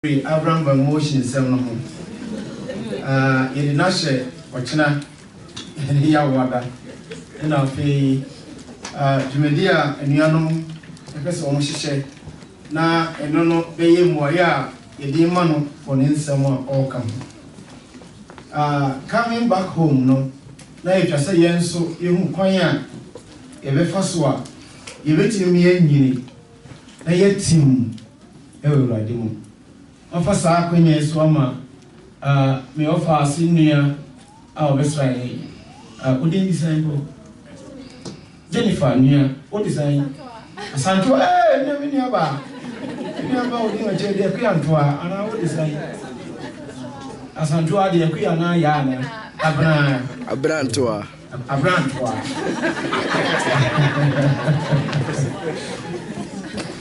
Abraham by motion seven. You did not share or China and here water. And I'll pay Jumedia and Yanum, a person almost share. Now, and no, pay more, yeah, a demon for someone all come. Coming back home, no. Now you just say, yes, so you quite a first one. You wait in me and you, and yet, Tim, every day. Officer kwenye swama me offer senior best friend udin design ko Jennifer nia o design Santo ne ni aba udin o je de ku antoa ana o design Asanto ade ku ya na ya na abrantoa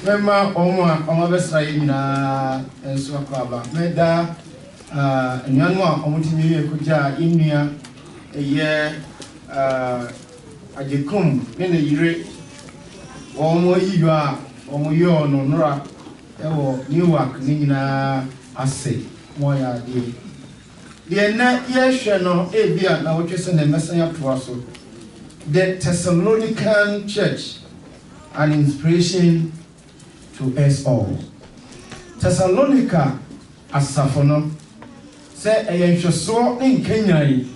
Mema oma besra yina enso akwaba meda nyanu a omutimi ekuja inua eye ajekum ne yire omo yiyo a omo yo no nora ewo Newark ni nyina ase moya de na yehwe no ebia na wotwese na mesan atoa so the Thessalonican church an inspiration to us all. Thessalonica asafono se eyenhweso in Kenya yi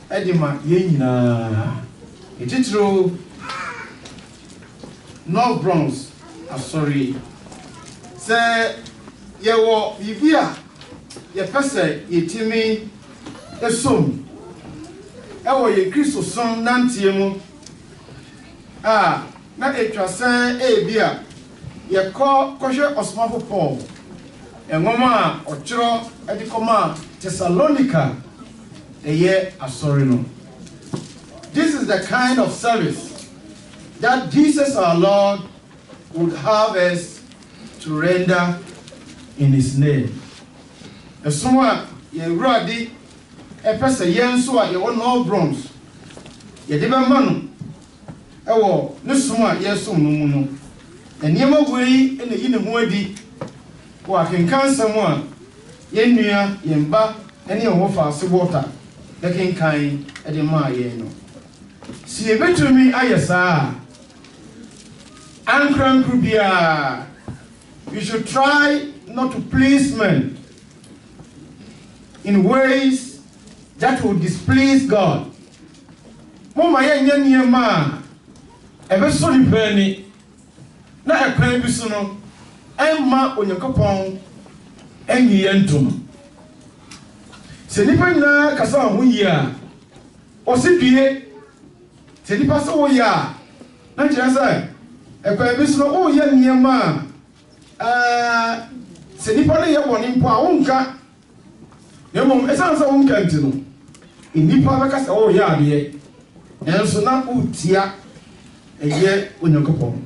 edima yenyina etitro North Bronx sorry se yewo bibia ye pese yetimi esom ewo ye Kristo son nantiemu na etwase ebia ye koshe Osmafo Paul engoma ochiro edikoma Thessalonica eye asorino. This is the kind of service that Jesus our Lord would have us to render in his name. Esoma ye radi epese yenso a ye wono Bronx ye de be manu ewo ne soma yesom no mu no eniyama wei ene yi ne ho adi wa kenkan sam a yenua yemba ene ho fa se water de kenkan ede ma ye no si ebetumi ayesa ankran bia you should try not to please men in ways that will displease God. Mama ye nyaniema ebe so ni pani na ekwan bi so no emma onyakopon enyi yentum se nipa nyina kasa ho yi a osidue se nipa so wo ya na kire say ekwan bi so no wo ye niema se nipa no ye boni mpo a wonka yemom esan sa wonka ntino nipa be kasa wo ya ade enso na utia eye onyakopon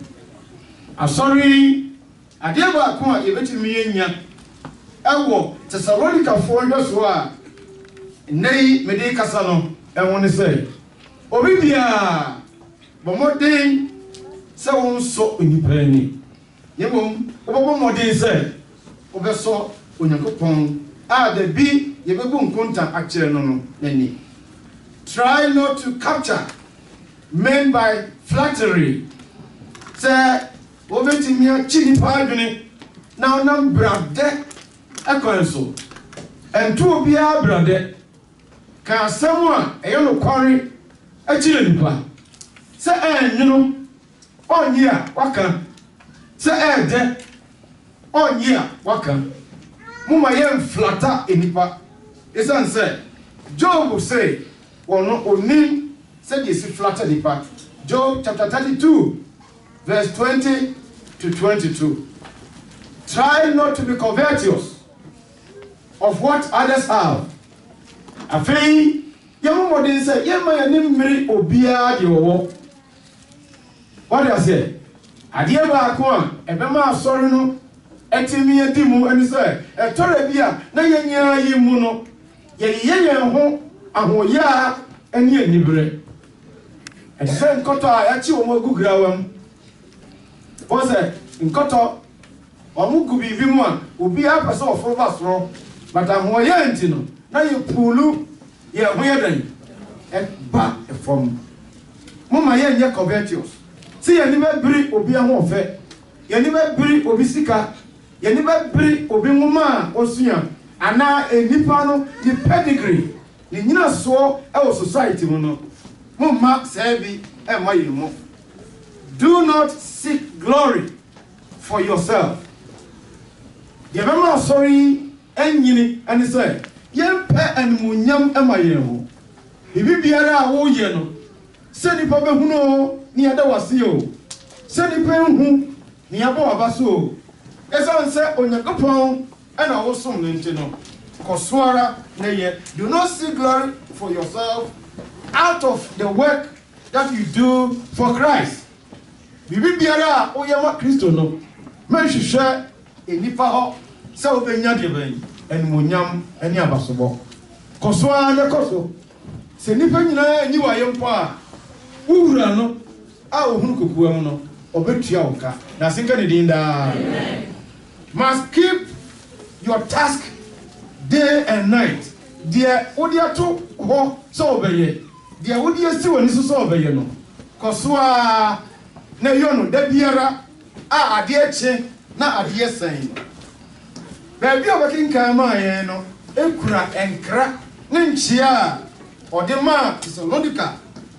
asori adeba ko a yebetimi yenya ewo Thessalonica fo ndso a nei mede kasa no enwo ne sei obi bia bomoden se won so onipa ni yebom obomoden se obeso onyakopon a de bi yebebu nkonta akere no no nani. Try not to capture men by flattery. Say Ovetimia chini paduni now nam brade ekonso and two bia brade can someone a yellow quarry a chillipa say you know on year waka say de on year waka muma yem flatter enipa isan say Job will say or no onim said you see flatter nipa. Job chapter 32 verse 20 to 22. Try not to be covetous of what others have. Afei, young modern say, Yema yanim miri obia yo. What do I say? Adieba akwa, ebema sorry no, etimi edimu, and say, a torrebia, na yenya yimuno, ye ho, ahoya, and ye nibre. And send kota, achi omo gugrawam. Was it in Koto Omugu bibi mu a obi apa so ofova soro but ahoye ntino na ye pulu ye hoye dan e ba from mama ye nye covetous si ye ni be biri obi ahofe ye ni be biri obi sika ye ni be biri obi nguma osua ana enipa no the pedigree ni nyina so e wo society mu no mama say bi e ma yi mo. Do not seek glory for yourself. The mama sorry enyini and say yempe enmunyam emayemo. Bibi biara wo ye no. Se nipa be hunu ni ada wase o. Se nipa hu ni aba abaso. Esan se Onyankopon ena wo som ne nti no. Kosoara na ye. Do not seek glory for yourself out of the work that you do for Christ. Bibi biara o yema Kristo no. Men hwehwe enipa ho se obenya de ban enmunyam eni abasobo. Kosoara ne koso. Se nipa nyina enyi wa yempo a uwura no a ohunu kokua mu no obetua woka na sinka ne dinda. Must keep your task day and night. Dear odiato ho so obeye. Dear odia si woni so obeye no. Kosoa na yono da biara a ade eche na ade esen. Ba bi obakinkan ma yen no ekura enkra ne nchia Odema is a Lodica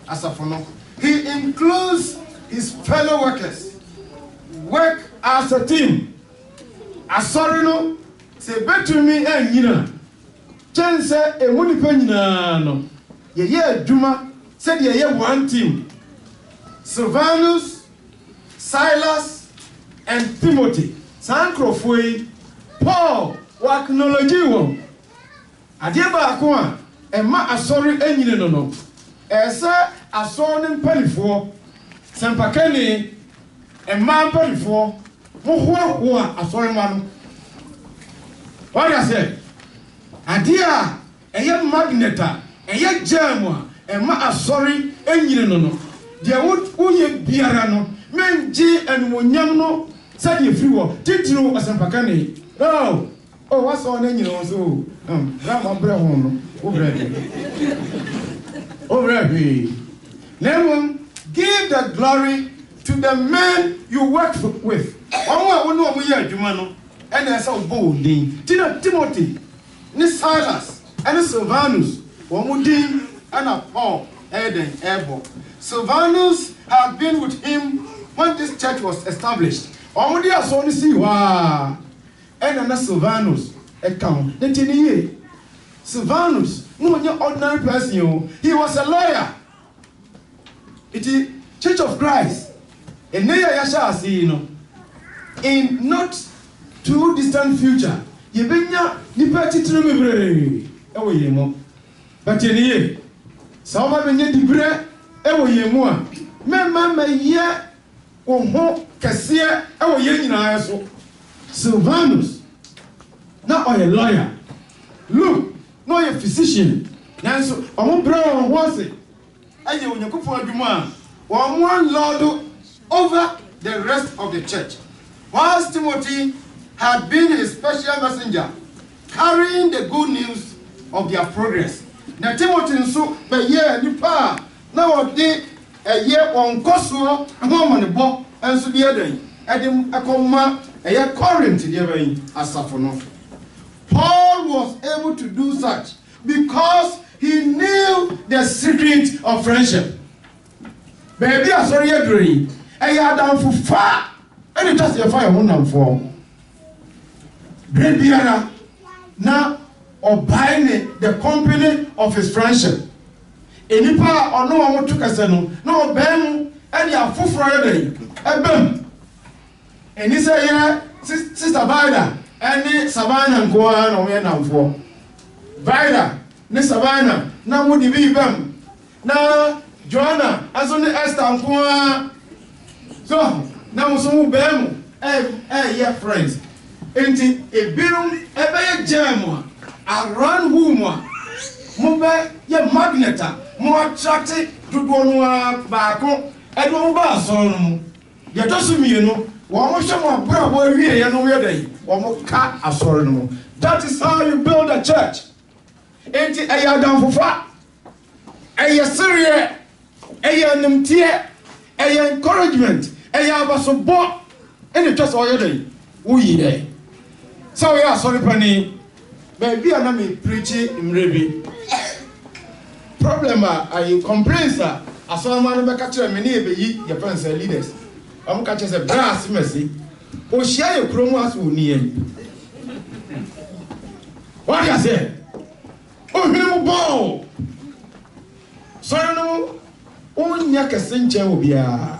as a phono. He includes his fellow workers. Work as a team. Asorino se betumi enyina. Chense ehuni penyina no. Ye adwuma said ye one team. Silvanus, Silas, and Timothy. Sankrofui Paul wa acknowledge won. Adieba akwa Emma asori enyine no. Esa asori mpalifo. Sempakani emma mpalifo. Muhuwa asori manu. What I say? Adia eye magneta, eye jamwa, emma asori enyine no. Dia uye biara no. Menji enwonyam no. Sadi free wo. Titinu asempakani. Oh, what's on enyine so? Grandma breho no. Over give the glory to the men you work with. And so bolding. Timothy, Silas, and Silvanus, and Paul, Eden, Ebo. Silvanus had been with him when this church was established. And Silvanus, account. Silvanus, no ordinary person. He was a lawyer. It is Church of Christ. In not too distant future, Yebenya Nipati Trumbre, Ewo Yemo. But in ye, some of the Dibre, Ewo Yemoa, Mamma ye, Oho, Cassia, Ewo Yenina. Silvanus, not a lawyer. Look. No, a physician. Nanso, omo bro was it. Aye, when you go for a demand, one lord over the rest of the church. Whilst Timothy had been a special messenger, carrying the good news of their progress. Now, Timothy so by year nipa now day a year on Kosovo, and on the book, and so the other. Adam Akoma, a year Corinth, as Safono. Paul was able to do such because he knew the secret of friendship. Baby, I saw you dream. And you are down for far. And you just your fire one for. Baby, now obeying the company of his friendship. Any part or no one took us no Ben and you are full Friday. And Ben. And he said, yeah, Sister Vida. Any Savannah and Goan or Vietnam for Vida, Miss Savannah, now would you be them? Now, Joanna, as only Esther and Goan. So, now some bem, yeah, friends. Ain't it a bill, a bear jam, a run woman, move your magneta, more attractive to go back, and one bar, so you told me, you know, One more bravo here, and we are there. One more cat, a sorry no more. That is how you build a church. Ain't it a yard for fat? A Syria, a Nimtia, a encouragement, a yabaso bought, and it just all your day. We day. So, yeah, sorry, Penny. Maybe I'm not preaching in Rebi. Problem, I complain, sir. I saw a man back at many of your friends and leaders. I'm catching a brass mercy. Oh, share your chromas with me. What do you say? Oh, you ball. Sorry, no. Oh, Yaka Sincha will be a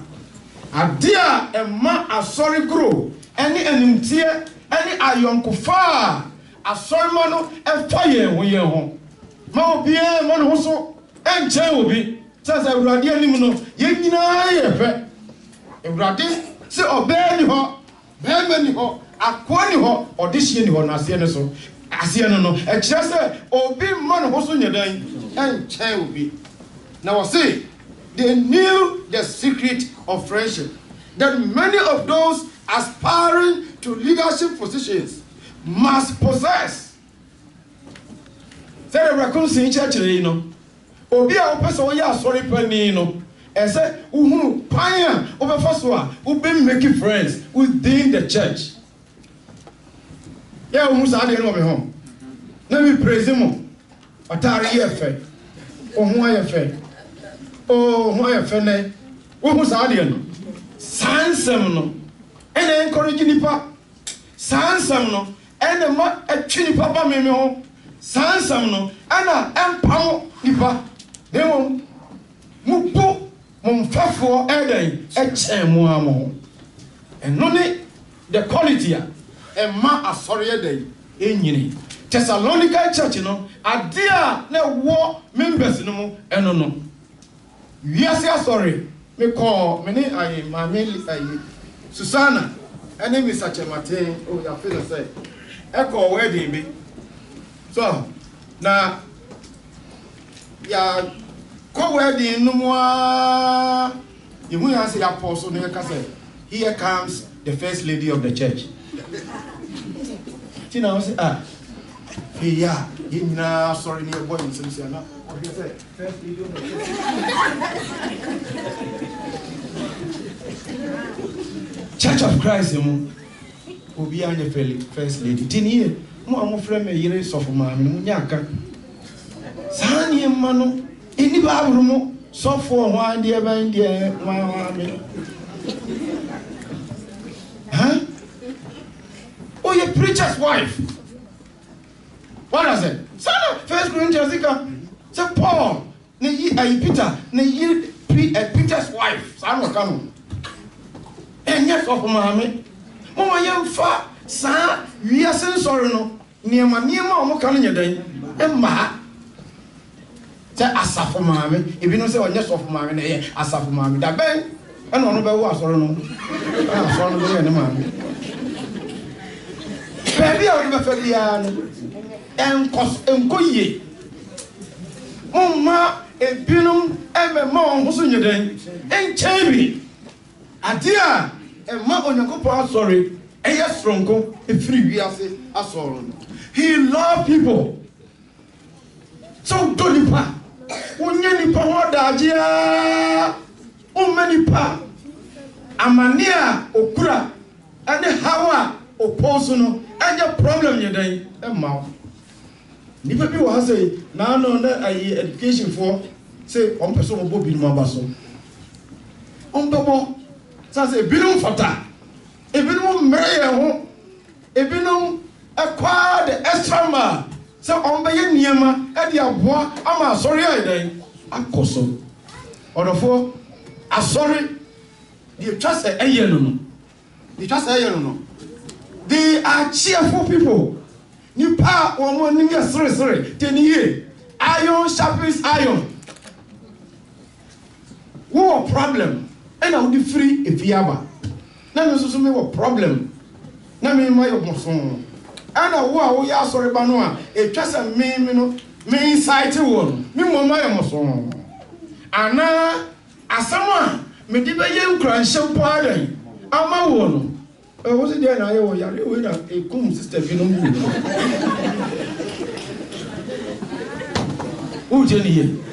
dear and ma a sorry grow. Any enumtia, any iron kufa. A sorry mano and fire when you're home. Ma be a man also and chair will be. Says I would dear Limono, yet I Ewurade se obey ni ho be ni ho akwa ni ho audition ni ho na ase ne so ase no no e kire se obi man ho so nyedan enche obi na we say they knew the secret of friendship that many of those aspiring to leadership positions must possess. Say the reconciliation church you know obi a person wo ya sorry pani no and say, Paya, over Faswa, who been making friends within the church. Yeah, who's at the end of my home. Let me praise him. Atari Efe. Oh, why a fair? Oh, why a fair? Who's at the end? Sansam, and encouraging Nipa. Sansam, and a chini papa memo. Sansam, and a empower Nipa. They won't move. Mumfafo eden echemu amo enone the quality and ma asori eden enyini Thessalonica church no adea na wo members no mu eno no wiase asori me call me ni ayi ma me ayi Susanna ene mi Sachemate o ya feel say e call wedding bi so na ya ko wedding no mo you will say apostle no say here comes the first lady of the church. Tina say yeah you na sorry near boy in say na what you say first lady of the church. Church of Christ mo obi anya first lady tini mo amofre me yire sofo ma me mo nyaka sani ma no eni ba abrumo sofo ho ande ban de wa me oh your preacher's wife. What does it? Son of 1 Corinthians say Paul ne Peter ne Peter's wife son of come and yes of mama mama yemfa sa wiase sorry no niema o mo kan nyedan emma say asafo mama ebi no say onye sofo mama na ye asafo mama da ben and ono be wo asoro no asoro no be ne mama baby o be fe bia no enkoye mumma ebinum emema on so nyedan enchebi adia emma onyankopon sorry eye stronko efiri wiase asoro. He love people so donipa onye nipa ho dajia o manipa amania okura ane hawa oposo no anya problem nyedan emma nipa bi wa say na no na education for say on person obo bi no abaso on bebo say ebinum fata ebinum mere ho ebinum akwa the extra ma say on be ye niema e dia boa ama sorry aidan akoso odofo asori they trust eye no they trust eye no they are cheerful people. Nipa omo ni sere teniye iron sharpens iron. Wo problem and I would free if yaba na me so me wo problem na me ma yo boson ana wo ya sori ba no a e twasa me no me insight wo me mo ma yo moson ana asama me di be ye nkran hye po adan ama wo no What's it there? I will a cool sister. Who tell you?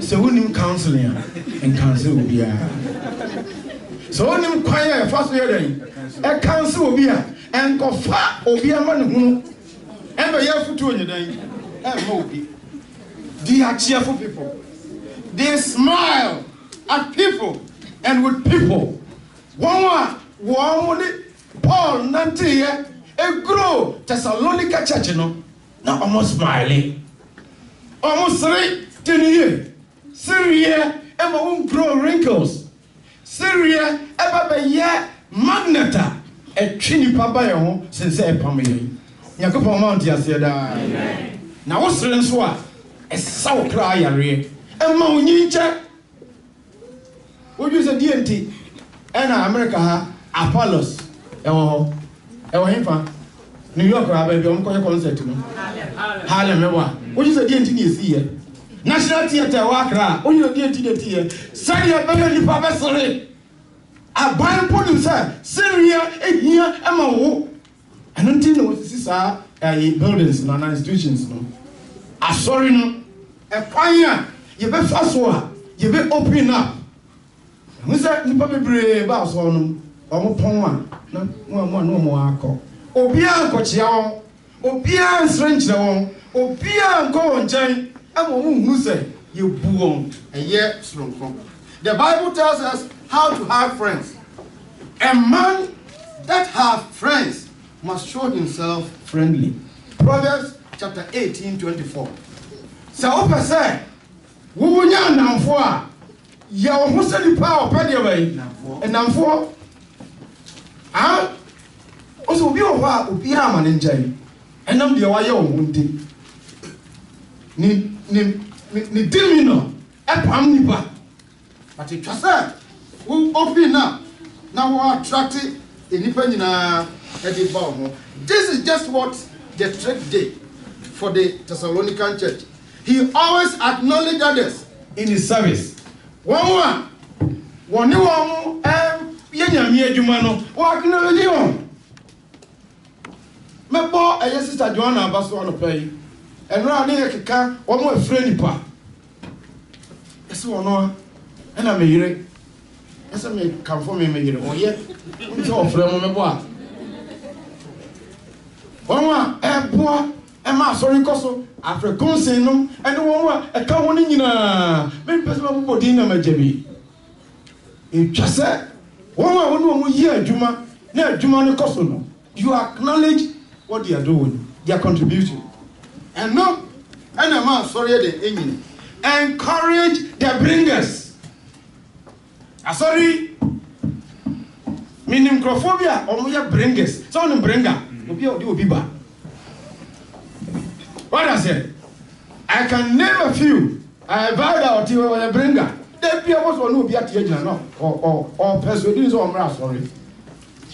So we need counseling and counsel will be so when you quiet first year, a counsel will be and go far or be a man who ever year for 2 days. They are cheerful people. They smile at people and with people. One Paul Nantia, a grow Thessalonica church, now almost smiling. Almost 10 years. Syria ever won't grow wrinkles. Syria ever be ye magneta a trini papa yo since a pammy. Yakopo Mount Yasiada. Now what's the answer? A sour cry, a mountain. What is a DNT? And America Apollos. New York, I have a concert. Harlem, what is a DNT is here? National Theatre Wakra, only a DNT here. Syria, Beverly Papa, a buying producer, Syria, here, Emma. And until this is our buildings and institutions. A sorry, no, a fire, you be fast one, you be open up. We said, you probably brave about one, or more, no more. Obia Cochiao, Obia strange now, Obia go on Jane, and who say you boom a year strong. The Bible tells us how to have friends. A man that has friends must show himself friendly. Proverbs chapter 18:24. So Opa say, we will not now for your Muslim power, Paddy, and now for also be over Upiaman in Jay, and I'm the Oyo Mundi. Ni Dimino, a Pamnipa. But it was that who open up now we're attracted independent Eddie Baum. This is just what the church did for the Thessalonican church. He always acknowledged others in his service. One, Yenya Jumano, or acknowledge you. My boy, a sister Joanna Basso on a play, and round here, one more friendly part. That's one, and I'm a year. As I may come for me, or yet, it's all from my boy. One, a boy, a master in Cosso, after a consent, and one, a common in a maybe Bodina Majabi. You just said, one year, Juma, near Jumani Cosso. You acknowledge what they are doing, their contribution. And no, and a man, sorry, the engine. Encourage the bringers. Sorry, meaning microphobia or more bringers. So on bringer, will be bad. What I said, I can name a few. I vowed out you were a bringer. There be almost one who be at the age or persuading so I'm sorry.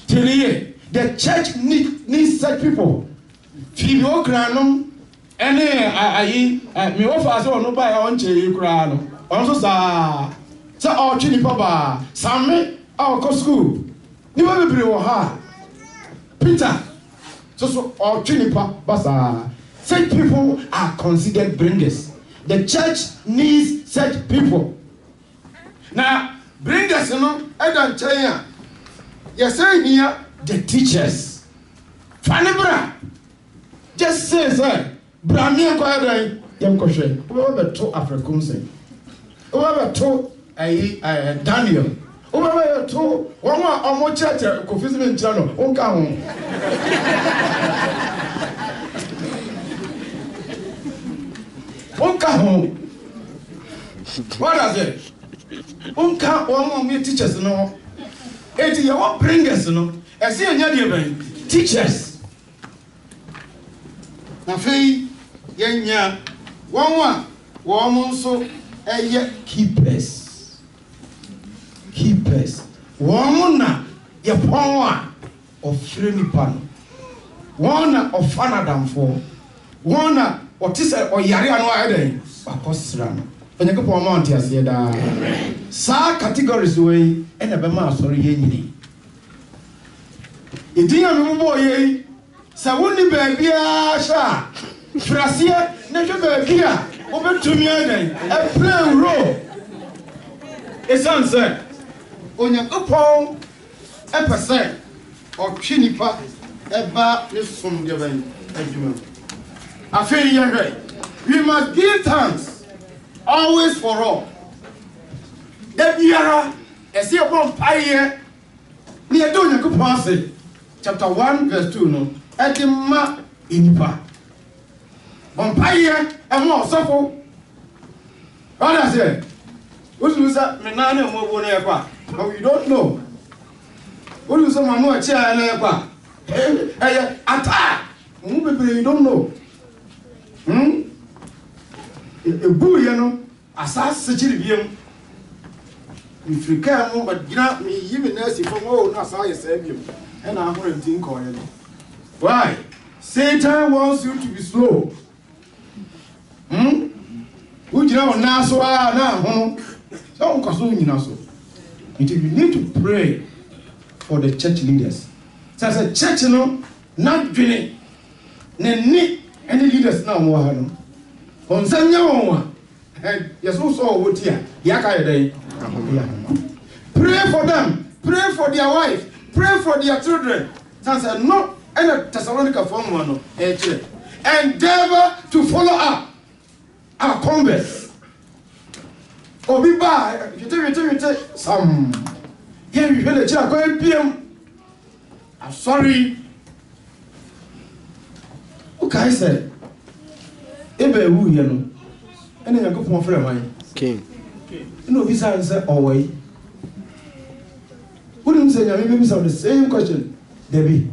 Till here. The church needs such people. Fibio Cranum, any me offer so no buy on Cherry Crano. Also, sir, our chili papa, Sammy, our school. You will be her. Peter, so our chili papa, such people are considered bringers. The church needs such people. Now, bringers, you know, I don't tell you. You're saying here. The teachers, Fanibra, just say, sir, Bramia Quadra, young Cochet, whoever told African, whoever told Daniel, whoever told one more church, Confusing Channel, won't come. Won't come home. What does it? Won't come one more teachers, no. 80 year bringers, no. I see a teachers. Now, Fay, Yanya, one so a keepers. Keepers. One ya power of Frenipan. One of Fanadam for one or Tissa or Yariano Ade, Pacosram. And you go for Monty as Yada. Sa categories way and a Bema sorry. Idinya me mo ye sa woni ba bia sha trasie na hwe ba bia obetumi adan a play role esan say Onyankopon epese otwe nipa eba ne som de ban adwuma afei ye we must give thanks always for all da biara ese obon paye ni edo Onyankopon ase chapter 1 verse 2 no edima inipa bon paye emo osofo what I say Ususa menane mo bo na yakwa but we don't know Ususa manu a chia na yakwa ata mu bebe you don't know ebu ye no asase chiri biem Africa mo but gina me yibi na si fo o na sa ye sa biem e na ahoro ntin ko ye no why Satan wants you to be slow Ujina on na so na ho so nkoso nyina so you need to pray for the church leaders says a church no not dwene ne any leaders na mo ha no onsanya won wa yeso so wotia yaka yedai pray for them pray for their wife pray for their children says no and Thessalonica form one no endeavor to follow up our converse Obi ba yete sam ye we le chira ko epiem I'm sorry okay say ebe wu ye no ene Yakopon frɛ man king no bi say owai wouldn't say ya maybe the same question Debbie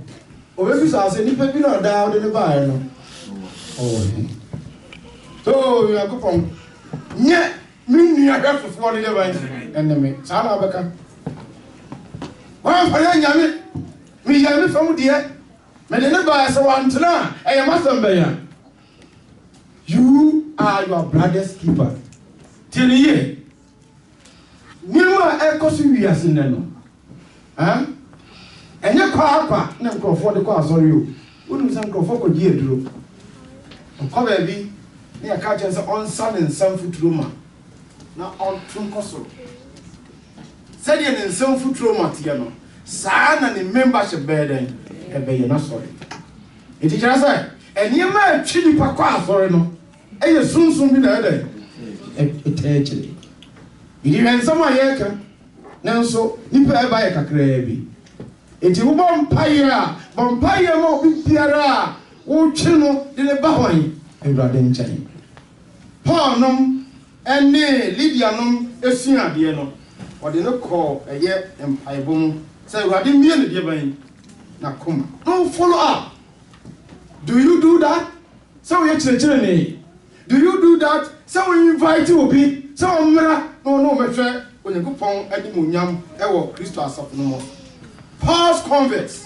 obi say ni pe bi na da o de ne ba no oh so Yakopon nye Mini I got for the divine enemy. Sana Baka. One for Yami. Me Yami from dear. Medina so one to now. I must be. You are your brother's keeper. Till ye. Nima Ecosu we are sineno. Huh? And your car, no for the car, sorry you. Wouldn't some go for year drew. Cover be near catchers on sun and some foot rumor. Na on tunkoso said in some futuro matiano sa na ne membership burden e be na sorry it is just say enima atwi nipa kwa sorry no e ye sunsun bi na eden etechiri idi wen sama yeka nanso nipa e ba ye kakra bi enti wo bompaye mo bi biara wo twi no de ne ba hwan ewrade nkyɛn Paul nom ene Lydia num esuade no ode ne call eye empaibom say ewrade mie ne de ban na koma don't follow up do you do that so we chire ne do you do that so we invite obi so omra no mehwe Onyankopon adimonyam ewo Christo asaf no mo Paul's converts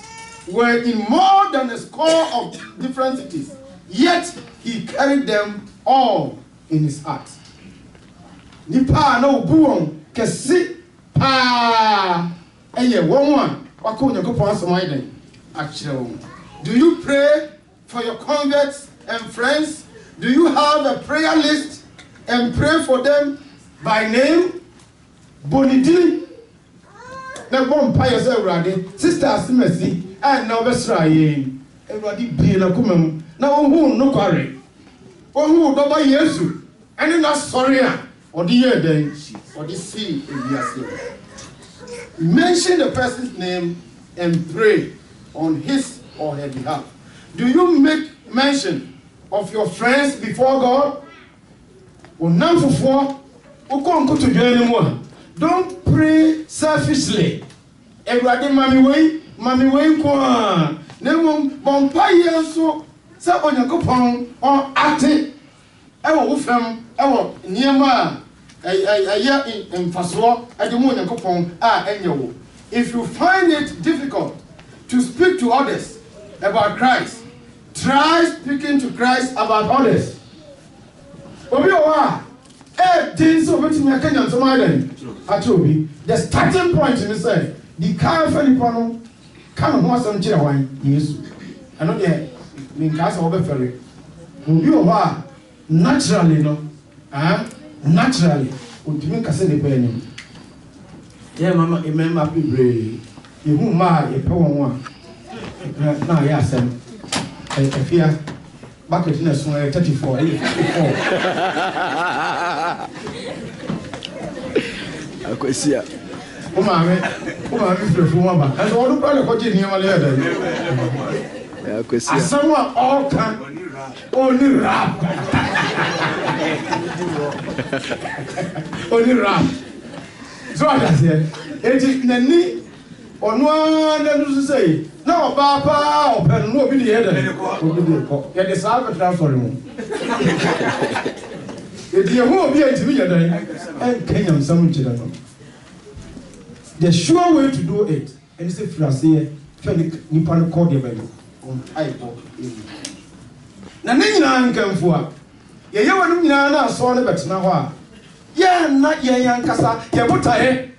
were in more than a score of different cities yet he carried them all in his heart Nipa na obuon kesi pa eye won wako Onyankopon asomai den akire. Do you pray for your converts and friends? Do you have a prayer list and pray for them by name? Bonidini na bompa ye say Ewrade sisters mercy and na obesra ye Ewrade bie na komam na ohun no kware ohun do ba Yesu ene na sorry a or the year then, or the sea mention the person's name and pray on his or her behalf. Do you make mention of your friends before God? Don't pray selfishly. Everybody, mommy way, kwa. Nemo bompaye so se Onyankopon or ate. Ewo ufem ewo niema in Faswa, if you find it difficult to speak to others about Christ, try speaking to Christ about others. The starting point in itself, the car Felipano, Come on, some children wine, yes. I know the mean cast over ferry. You are naturally, no, naturally, would make a silly penny. Yeah, Mamma, remember people, you who marry a poor one. Now, yes, I fear bucket in a 34. I could see it. Oh, my, and all the brother watching him a letter. I could see someone all can only rap. Only rap. So I said, it is the knee or no one to say, no, Papa, open no be the other. Get the salve transfer room. If you won't be a to me, and Kenyan some children. The sure way to do it, and it's a phrase, Nippon called the value on iPod. Nanina can for ye want to saw the better now. Yeah, not ye young Cassa, ye put a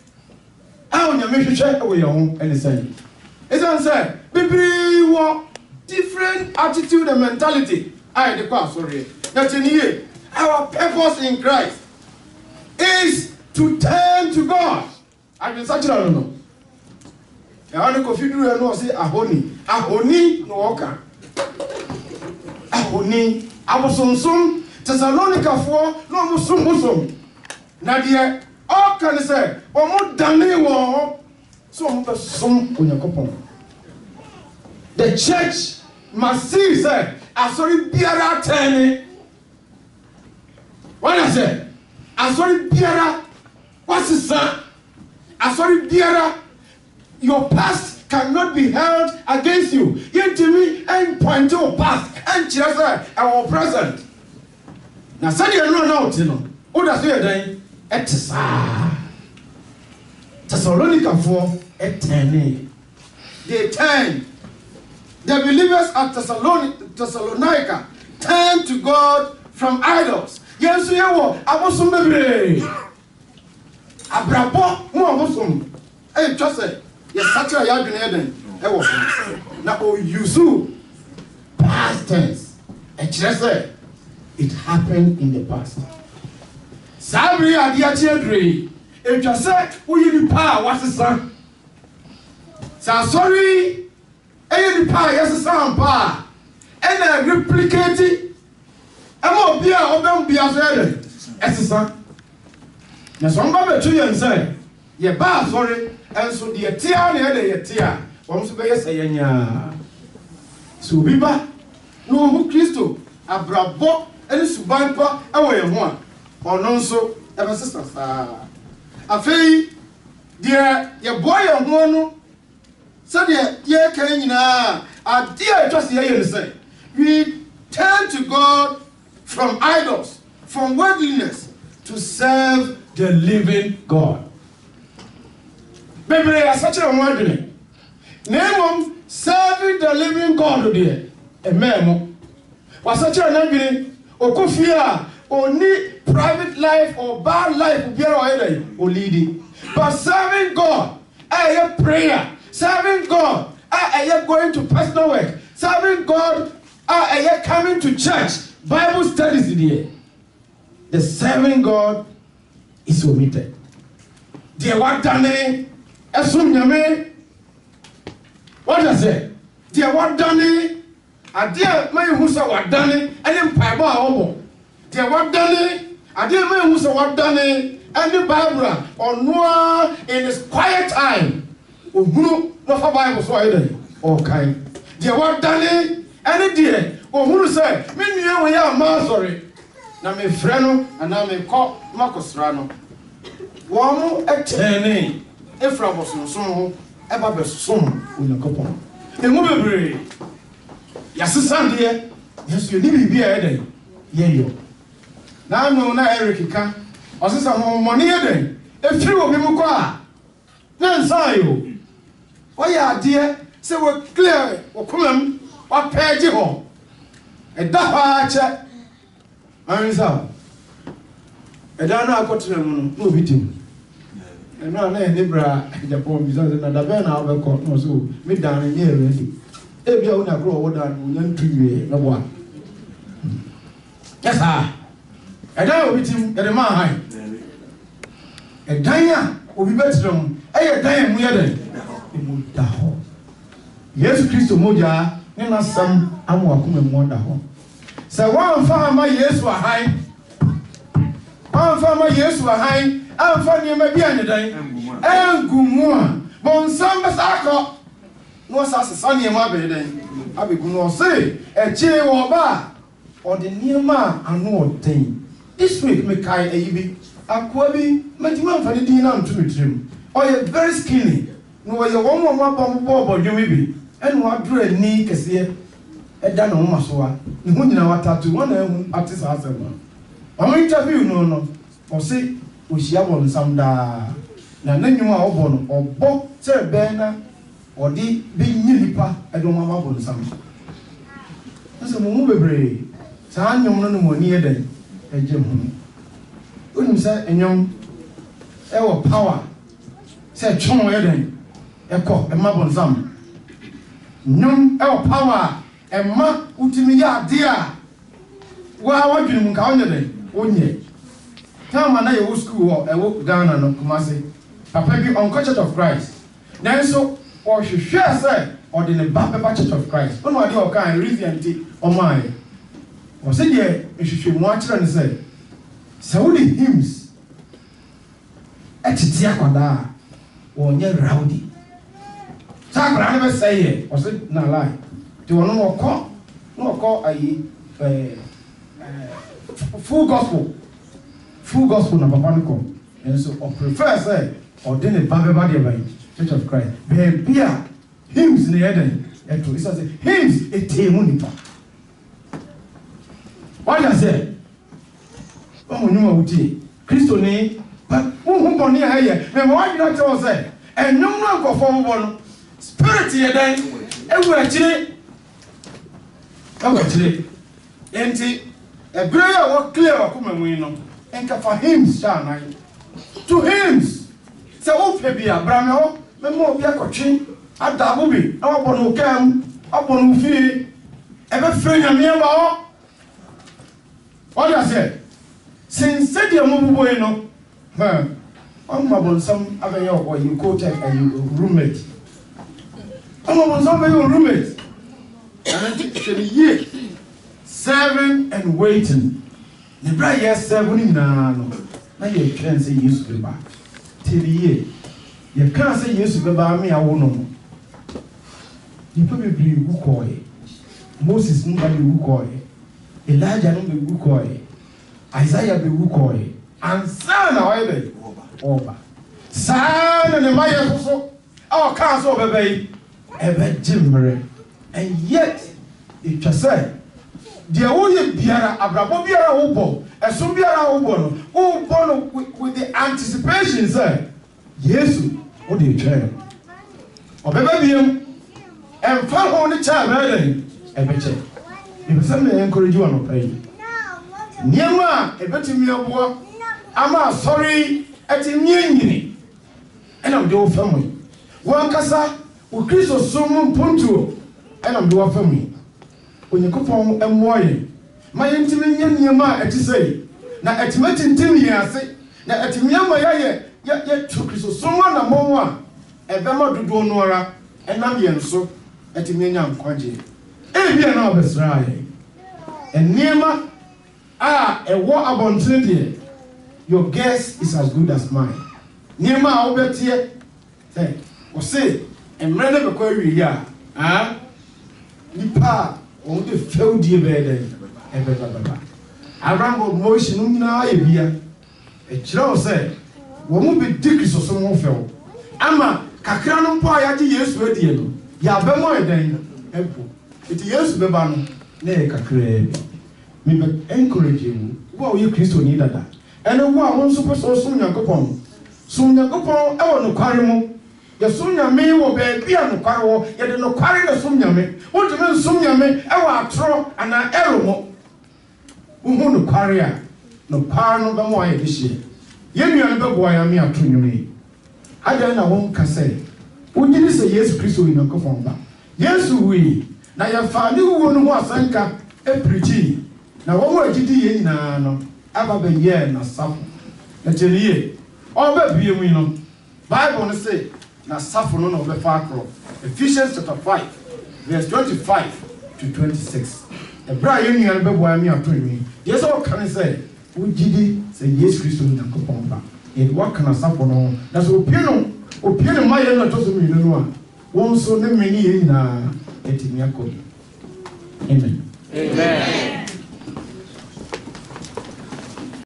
how you make you check away your own and say. As I said, people want different attitude and mentality. I declare, sorry, that in here, our purpose in Christ is to turn to God. I've been such a no. I want to configure and no say ahoni no oka. Ahoni abosonsum Thessalonica for no musum. Nadia all can say or more than war so some unyakopon. The church must see say asori biara tene. What I say? Asori biara what's his son? Asori biara, your past cannot be held against you. Yet to me, and point to past, and just our present. Now, say you know, you know, what does you then? Thessalonica 4 at 10. They turn. The believers at Thessalonica turn to God from idols. Yes, you are. I was some baby. Abrabo mo abosom just say yes sacha ya dwene den e wo na o use past tense e kire say it happened in the past sabri adia chedre e twa say wo yini pa wasesa sa sorry e yini pa yesesa ampa e na replicate e mo bia obem bia so ede esesa. Na somba be to yen say ye ba sorry enso de tia na ye tia won so be yes yenya so biba no hu Kristo abrabo eni subanpa e wo ye ho a ono nso e be sister sa afei de ye boy ye ho no so de ye kan nyina ade a just ye say we turn to God from idols, from worldliness to serve the living God. Baby, I such a word. Name serving the living God there. A memo. Was such a name Okufia only private life or bad life will be or leading. But serving God, I prayer. Serving God, I going to personal work. Serving God, I coming to church. Bible studies there. The serving God is omitted. Dear what done? Esum nyame. What does it? Dear what done? A dear my who's a what done? And then Paiba Obo. Dear what done? A dear man who's a what done? And the Barbara or Noah in his quiet time. Who no for Bible so either. Okay. Dear what done? Any dear. Oh, who say? Me knew we are sorry. Na me freno and na me call Marcus Rano. One eternity. If I was no son, ever be son with a couple. The movie. Yes, Sunday. Yes, you need to be a day. Yeah, you. Now, no, na Eric can. Or some money a day. If you will be more. Then, say you. Why, dear? Say we're clear or come or pay you home. A dacha. I mean, so. A dana got to no victim. no na nebra Japan business na da be na obekọ no so me dan ne ready e bia una kro wo dan wo nyan tuwe na bo yes ah edan obi tim e de ma han edan a obi betrum e ye dan mu ye den e mu da ho Yesu Kristo moja ne na sam amu akoma mu da ho se wan fa ma Yesu ahan Anfa ma Yesu ahan anfa ni ma bia ne dan engumu a bon sam besako no sase sane ma be dan abegu no se eche wo ba o de niema anu oden this week me kai ayibi akwa bi matima anfa ni din na ntumitrim o ye very skinny no ye wo mo ma bo dwumi bi enu adura ni kese eda no ma so a ni hu nyina watatu wona ehu atisa asema Our interview no or say Ushiabon some da na nanyum a obo no obo se be na odi bi nyinipa edom amabon sam so mo bebre sa anyum no mo ni eden ejem hu unim se enyum e wo power se chon eden eko emabon sam nyum e wo power emma utimi ya ade a wa wadwinum nka onye den onye time na ye school wo e wo Ghana no Kumasi papa bi on Church of Christ nanso o hwehwe say o de ne ba Church of Christ ono ade o kan revianti o mai o se de hwehwe mu a kire ne say se wo the hymns etiti akwada o nye rowdy sakra ne be say o se na lie ti wono no ko ayi full gospel na papa nko and so I prefer say or then a baba by Church of Christ be hymns in the head and so say hymns a temu nipa what I say o nyuma wuti Kristo ni but who boni aye me why not tell say and no go for no spirit ye den ewu achire enti a prayer what clear akuma mu no enka for hymns sha nan to hymns se wo fe bia brame ho me mo bia kotwe adabu bi na wo no kam abono fi e be frɛ nyame ba ho what I say since said your mo boy no on ma bon sam abeyo or you go check and you roommate on ma bon sam be your roommate and it year serving and waiting. The bride yes 7 na no. Na you can say yes to ba. Till the year. You can't say yes to ba me awo no. You probably be who call Moses nobody who call Elijah no be who call Isaiah be who call and son na be oba. Son na my so our council be jimre and yet it just said dia woye biara abrabo biara wo bo esom biara wo bo no with the anticipation say Yesu wo dey try obeba biem emfa ho ne cha beden ebeche ibesem na encourage you no pray niema ebetimi abo ama sorry etimnyini enam de wo family wo nkasa wo Kristo som mpontuo enam de wo family Onyekopon emwoye ma yentimi nyaniema etisei na etimatintim yase na etimiama ye tu Kristo soma na monwa ebema dodo no ara enam yenso etimenya nkwaje ebia na obesrae eniema ewo abontene de your guess is as good as mine niema obetie say o say emre na bekọ awi ya nipa on the failed die beden baba arango motion na ebia e kire say wo mu be Kristo so mo fel ama kakra no mpo ayaje Yesu adie no ya be mo eden epo eti Yesu be ba no na e kakra me be encourage you wo ye Kristo ni dada ene wo a won so so Nyankopon e wo no kware mo ye Nyame wo be bia no kware wo ye de no kware na Nyame wo de no Nyame e wo atro ana ero mo wo no kware a no kware no be mo aye de hye ye nua be bo ya me ato nwume Ada na won ka say wogidi say Yesu Kristo Onyankopɔn ba Yesu wi na ya fa ne wo no ho asanka e preach na wo agidi ye nyina no aba ba ye na safo na teriye o ba bie mu no Bible no say na safo no be fa akro Ephesians chapter 5 verse 25 to 26 Ebra ye nua be boa mi atonwi Yesu o kan say wogidi say Yesu Kristo Onyankopɔn ba e wo kan safo no na so opie no ma ye no to so mi no a won so ne meni ye nyina etimi akọ Amen. Amen.